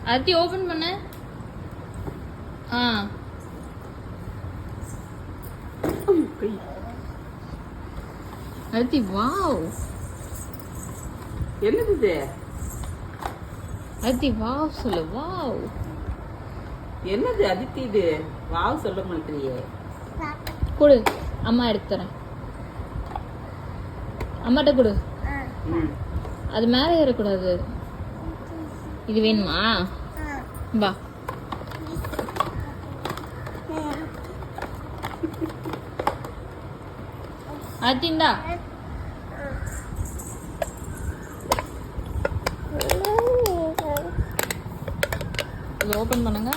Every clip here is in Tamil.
அத்தி ஓபன் பண்ண. அத்தி வாவ். என்னது இது? அத்தி வாவ் சொல்லு. வாவ். என்னது அதித்தி இது? வாவ் சொல்ல மாட்டேறியே. கொடு, அம்மா எடுத்து தரேன். அம்மாட்ட கொடு. அது மேலே ஏறக்கூடாது. இது வேணுமா? வா. அத்திண்டா. இது ஓபன் பண்ணுங்க.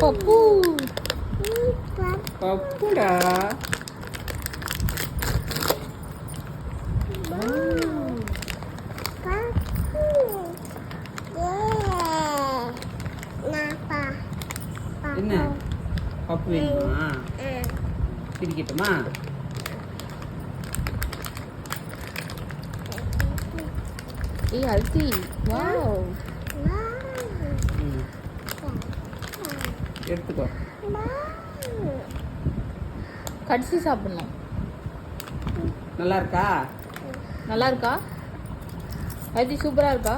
பப்பு. பப்புடா. என்ன பப்பு வேணுமா? பிரிக்கட்டுமா? ஏய் அல்தி, வாவ். எடுத்துக்கோ. கடிச்சு சாப்பிடணும். நல்லா இருக்கா? நல்லா இருக்கா? அல்தி சூப்பரா இருக்கா?